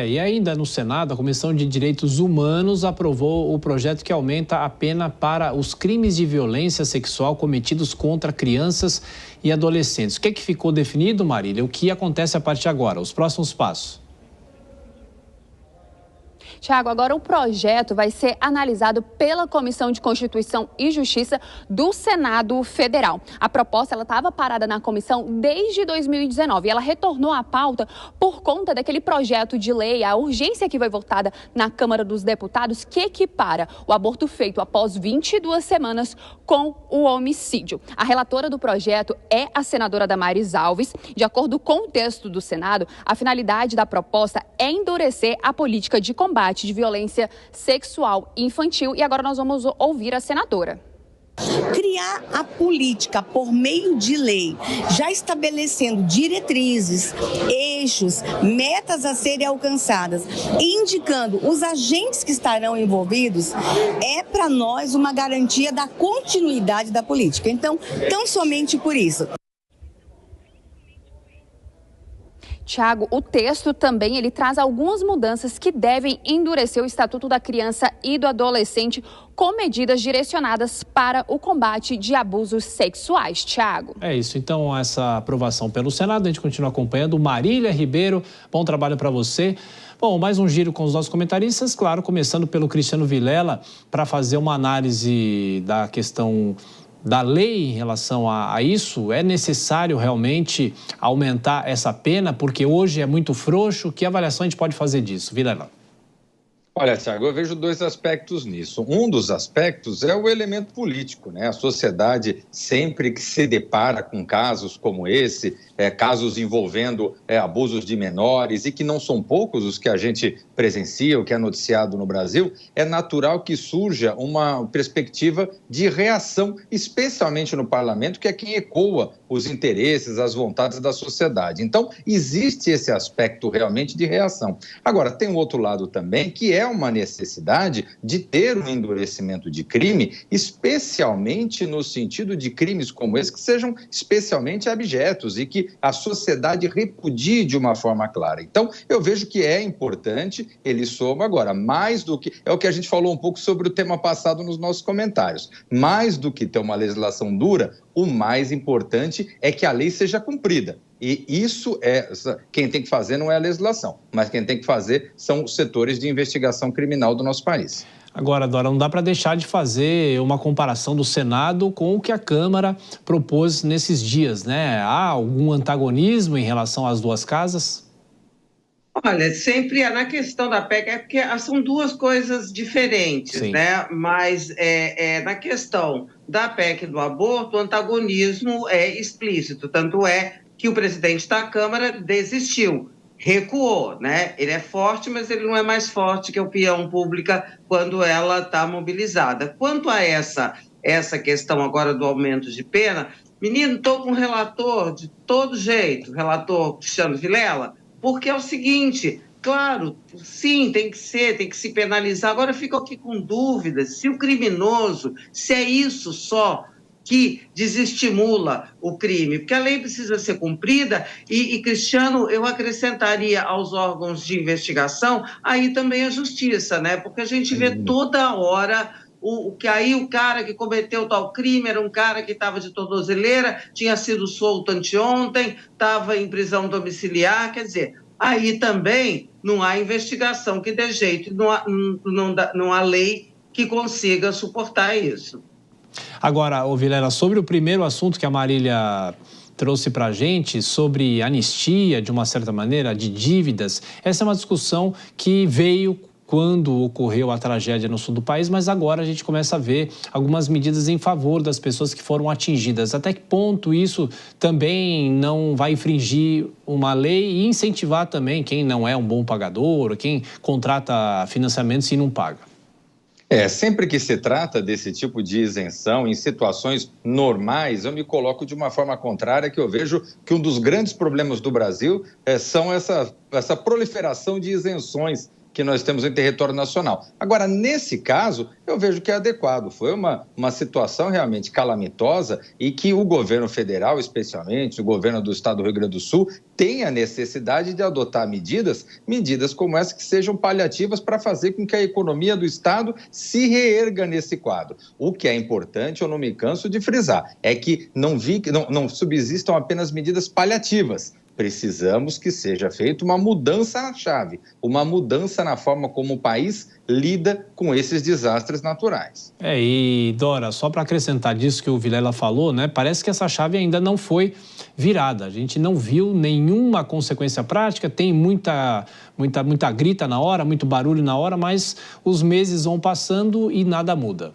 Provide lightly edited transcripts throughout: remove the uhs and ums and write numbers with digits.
E ainda no Senado, a Comissão de Direitos Humanos aprovou o projeto que aumenta a pena para os crimes de violência sexual cometidos contra crianças e adolescentes. O que ficou definido, Marília? O que acontece a partir de agora? Os próximos passos? Tiago, agora o projeto vai ser analisado pela Comissão de Constituição e Justiça do Senado Federal. A proposta estava parada na comissão desde 2019 e ela retornou à pauta por conta daquele projeto de lei, a urgência que foi votada na Câmara dos Deputados, que equipara o aborto feito após 22 semanas com o homicídio. A relatora do projeto é a senadora Damares Alves. De acordo com o texto do Senado, a finalidade da proposta é endurecer a política de combate de violência sexual infantil. E agora nós vamos ouvir a senadora. Criar a política por meio de lei, já estabelecendo diretrizes, eixos, metas a serem alcançadas e indicando os agentes que estarão envolvidos, é para nós uma garantia da continuidade da política. Então, tão somente por isso. Tiago, o texto também ele traz algumas mudanças que devem endurecer o Estatuto da Criança e do Adolescente com medidas direcionadas para o combate de abusos sexuais. Tiago. É isso, então essa aprovação pelo Senado, a gente continua acompanhando. Marília Ribeiro, bom trabalho para você. Bom, mais um giro com os nossos comentaristas, claro, começando pelo Cristiano Vilela, para fazer uma análise da questão da lei em relação a isso. É necessário realmente aumentar essa pena, porque hoje é muito frouxo? Que avaliação a gente pode fazer disso? Vilela. Olha, Thiago, eu vejo dois aspectos nisso. Um dos aspectos é o elemento político, né? A sociedade, sempre que se depara com casos como esse, casos envolvendo abusos de menores, e que não são poucos os que a gente presencia, o que é noticiado no Brasil, é natural que surja uma perspectiva de reação, especialmente no parlamento, que é quem ecoa os interesses, as vontades da sociedade. Então, existe esse aspecto realmente de reação. Agora, tem um outro lado também, que é uma necessidade de ter um endurecimento de crime, especialmente no sentido de crimes como esse, que sejam especialmente abjetos e que a sociedade repudie de uma forma clara. Então, eu vejo que é importante, ele soma agora, mais do que... É o que a gente falou um pouco sobre o tema passado nos nossos comentários. Mais do que ter uma legislação dura, o mais importante é que a lei seja cumprida. E isso quem tem que fazer não é a legislação, mas quem tem que fazer são os setores de investigação criminal do nosso país. Agora, Dora, não dá para deixar de fazer uma comparação do Senado com o que a Câmara propôs nesses dias, né? Há algum antagonismo em relação às duas casas? Olha, sempre na questão da PEC, é porque são duas coisas diferentes, Sim, né? Mas na questão da PEC do aborto, o antagonismo é explícito, tanto é que o presidente da Câmara desistiu, recuou, né? Ele é forte, mas ele não é mais forte que a opinião pública quando ela está mobilizada. Quanto a essa questão agora do aumento de pena, menino, estou com o relator de todo jeito, o relator Cristiano Vilela, porque é o seguinte, claro, sim, tem que se penalizar. Agora eu fico aqui com dúvidas se o criminoso, se é isso só que desestimula o crime, porque a lei precisa ser cumprida e Cristiano, eu acrescentaria aos órgãos de investigação aí também a justiça, né? Porque a gente vê toda hora que aí o cara que cometeu tal crime era um cara que estava de tornozeleira, tinha sido solto anteontem, estava em prisão domiciliar, quer dizer, aí também não há investigação que dê jeito, não há lei que consiga suportar isso. Agora, Vilela, sobre o primeiro assunto que a Marília trouxe para a gente, sobre anistia, de uma certa maneira, de dívidas, essa é uma discussão que veio quando ocorreu a tragédia no sul do país, mas agora a gente começa a ver algumas medidas em favor das pessoas que foram atingidas. Até que ponto isso também não vai infringir uma lei e incentivar também quem não é um bom pagador, quem contrata financiamentos e não paga? Sempre que se trata desse tipo de isenção, em situações normais, eu me coloco de uma forma contrária, que eu vejo que um dos grandes problemas do Brasil são essa proliferação de isenções que nós temos em território nacional. Agora, nesse caso, eu vejo que é adequado. Foi uma situação realmente calamitosa e que o governo federal, especialmente o governo do estado do Rio Grande do Sul, tem a necessidade de adotar medidas como essa que sejam paliativas para fazer com que a economia do estado se reerga nesse quadro. O que é importante, eu não me canso de frisar, é que não subsistam apenas medidas paliativas. Precisamos que seja feita uma mudança na chave, uma mudança na forma como o país lida com esses desastres naturais. E Dora, só para acrescentar disso que o Vilela falou, né? Parece que essa chave ainda não foi virada. A gente não viu nenhuma consequência prática, tem muita grita na hora, muito barulho na hora, mas os meses vão passando e nada muda.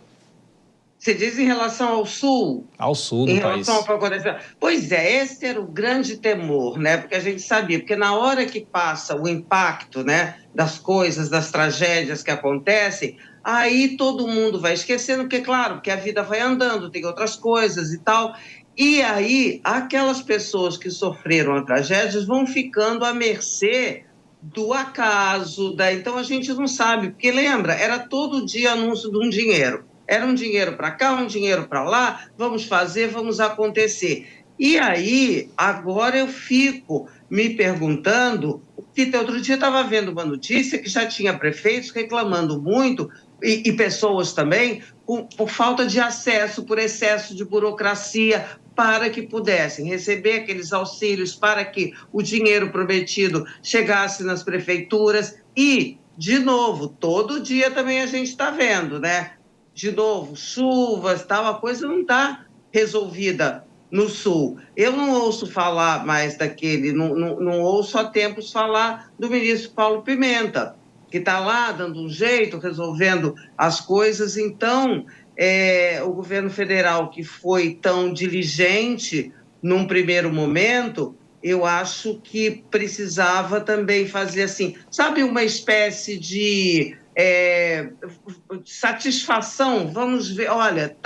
Você diz em relação ao Sul? Ao Sul do país. Pois é, esse era o grande temor, né? Porque a gente sabia, porque na hora que passa o impacto, né, das coisas, das tragédias que acontecem, aí todo mundo vai esquecendo, porque, claro, que a vida vai andando, tem outras coisas e tal. E aí, aquelas pessoas que sofreram as tragédias vão ficando à mercê do acaso, então a gente não sabe, porque lembra, era todo dia anúncio de um dinheiro. Era um dinheiro para cá, um dinheiro para lá, vamos fazer, vamos acontecer. E aí, agora eu fico me perguntando, que outro dia estava vendo uma notícia que já tinha prefeitos reclamando muito, e pessoas também, por falta de acesso, por excesso de burocracia, para que pudessem receber aqueles auxílios, para que o dinheiro prometido chegasse nas prefeituras. E, de novo, todo dia também a gente está vendo, né? De novo, chuvas, tal, a coisa não está resolvida no Sul. Eu não ouço falar mais não ouço há tempos falar do ministro Paulo Pimenta, que está lá dando um jeito, resolvendo as coisas. Então, o governo federal, que foi tão diligente num primeiro momento, eu acho que precisava também fazer assim, sabe, uma espécie de satisfação. Vamos ver, olha,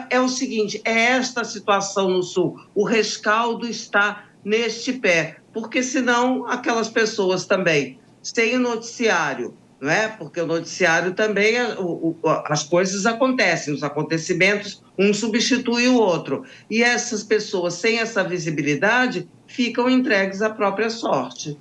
é o seguinte, é esta situação no Sul, o rescaldo está neste pé, porque senão aquelas pessoas também, sem o noticiário, não é? Porque o noticiário também, as coisas acontecem, os acontecimentos, um substitui o outro, e essas pessoas sem essa visibilidade ficam entregues à própria sorte.